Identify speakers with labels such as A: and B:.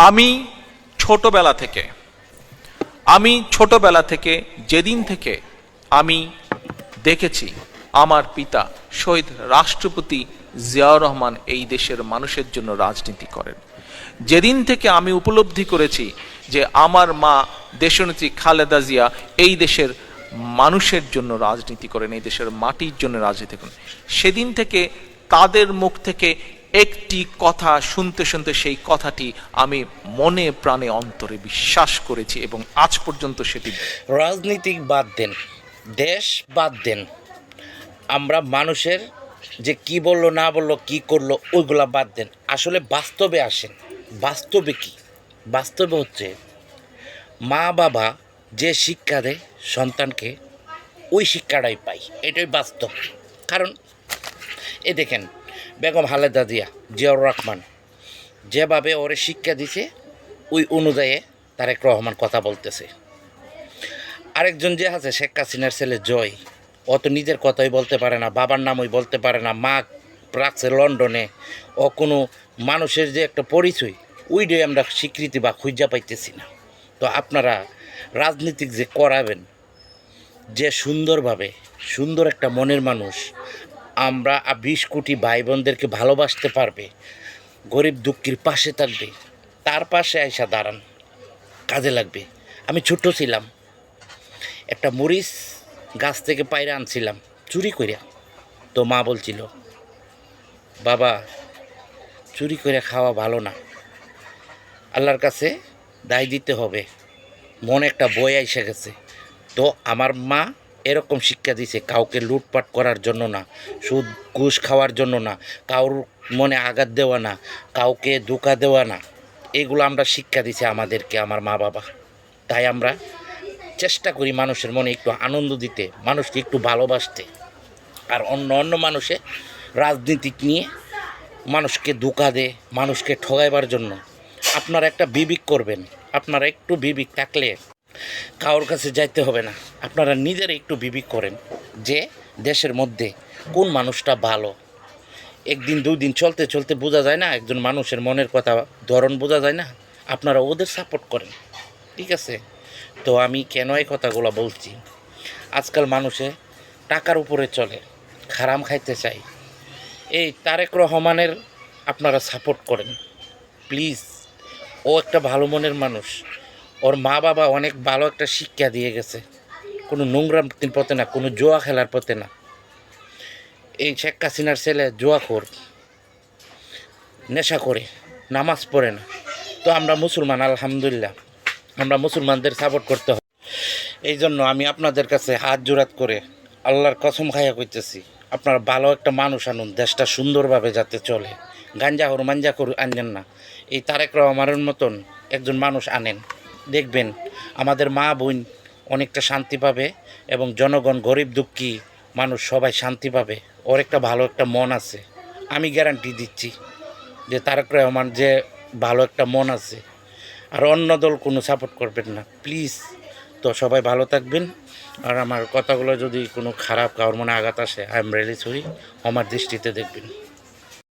A: আমি ছোটবেলা থেকে যেদিন থেকে আমি দেখেছি আমার পিতা শহীদ রাষ্ট্রপতি জিয়াউর রহমান এই দেশের মানুষের জন্য রাজনীতি করেন, যেদিন থেকে আমি উপলব্ধি করেছি যে আমার মা দেশনেত্রী খালেদা জিয়া এই দেশের মানুষের জন্য রাজনীতি করেন, এই দেশের মাটির জন্য রাজনীতি করেন, সেদিন থেকে তাদের মুখ থেকে একটি কথা শুনতে শুনতে সেই কথাটি আমি মনে প্রাণে অন্তরে বিশ্বাস করেছি এবং আজ পর্যন্ত সেটি।
B: রাজনীতিক বাদ দেন, দেশ বাদ দেন, আমরা মানুষের যে কি বললো না বললো কি করলো ওইগুলা বাদ দেন, আসলে বাস্তবে আসেন। বাস্তবে কি? বাস্তবে হচ্ছে মা বাবা যে শিক্ষা দেয় সন্তানকে ওই শিক্ষাটাই পাই, এটাই বাস্তব। কারণ এ দেখেন বেগম খালেদা জিয়াউর রহমান যেভাবে ওরে শিক্ষা দিছে ওই অনুযায়ী তারেক রহমান কথা বলতেছে। আরেকজন যে আছে শেখ হাসিনার ছেলে জয়, ও তো নিজের কথাই বলতে পারে না, বাবার নামই বলতে পারে না, মা রাখছে লন্ডনে, ও কোনো মানুষের যে একটা পরিচয় ওইটাই আমরা স্বীকৃতি বা খুঁজা পাইতেছি না। তো আপনারা রাজনীতিক যে করাবেন, যে সুন্দরভাবে সুন্দর একটা মনের মানুষ, আমরা 20 কোটি ভাই বোনদেরকে ভালোবাসতে পারবে, গরিব দুঃখীর পাশে থাকবে, তার পাশে আইসা দাঁড়ান, কাজে লাগবে। আমি ছোট ছিলাম, একটা মরিচ গাছ থেকে পায়রা আনছিলাম চুরি করিয়া, তো মা বলছিল বাবা চুরি করে খাওয়া ভালো না, আল্লাহর কাছে দায় দিতে হবে। মনে একটা বই এসে গেছে। তো আমার মা এরকম শিক্ষা দিয়েছে, কাউকে লুটপাট করার জন্য না, সুদ ঘুষ খাওয়ার জন্য না, কারোর মনে আঘাত দেওয়া না, কাউকে ধোঁকা দেওয়া না, এগুলো আমরা শিক্ষা দিছে আমাদেরকে আমার মা বাবা। তাই আমরা চেষ্টা করি মানুষের মনে একটু আনন্দ দিতে, মানুষকে একটু ভালোবাসতে। আর অন্য মানুষে রাজনীতিক নিয়ে মানুষকে ধোঁকা দেয়, মানুষকে ঠগাইবার জন্য। আপনারা একটা বিবেক করবেন, আপনারা একটু বিবেক থাকলে কারোর কাছে যাইতে হবে না। আপনারা নিজেরা একটু বিবেক করেন যে দেশের মধ্যে কোন মানুষটা ভালো। একদিন দুই দিন চলতে চলতে বোঝা যায় না, একজন মানুষের মনের কথা ধরন বোঝা যায় না, আপনারা ওদের সাপোর্ট করেন, ঠিক আছে? তো আমি কেন এই কথাগুলো বলছি, আজকাল মানুষে টাকার উপরে চলে, খারাম খাইতে চাই। এই তারেক রহমানের আপনারা সাপোর্ট করেন প্লিজ। ও একটা ভালো মনের মানুষ, ওর মা বাবা অনেক ভালো একটা শিক্ষা দিয়ে গেছে, কোনো নোংরাম পথে না, কোনো জুয়া খেলার পথে না। এই শেখ হাসিনার ছেলে জুয়াখোর, নেশা করে, নামাজ পড়ে না। তো আমরা মুসলমান, আলহামদুলিল্লাহ আমরা মুসলমানদের সাপোর্ট করতে হবে। এই জন্য আমি আপনাদের কাছে হাত জোড়াত করে আল্লাহর কসম খাইয়া কইতেছি, আপনারা ভালো একটা মানুষ আনুন, দেশটা সুন্দরভাবে যাতে চলে। গাঞ্জাখোর মাঞ্জাখোর আনবেন না, এই তারেক রহমানের মতন একজন মানুষ আনেন, দেখবেন আমাদের মা বোন অনেকটা শান্তি পাবে এবং জনগণ গরিব দুঃখী মানুষ সবাই শান্তি পাবে। ওর একটা ভালো একটা মন আছে, আমি গ্যারান্টি দিচ্ছি যে তারেক রহমান যে ভালো একটা মন আছে। আর অন্য দল কোনো সাপোর্ট করবেন না প্লিজ। তো সবাই ভালো থাকবেন। আর আমার কথাগুলো যদি কোনো খারাপ কারোর মনে আঘাত আসে, আই এম রিয়েলি সরি, আমার দৃষ্টিতে দেখবেন।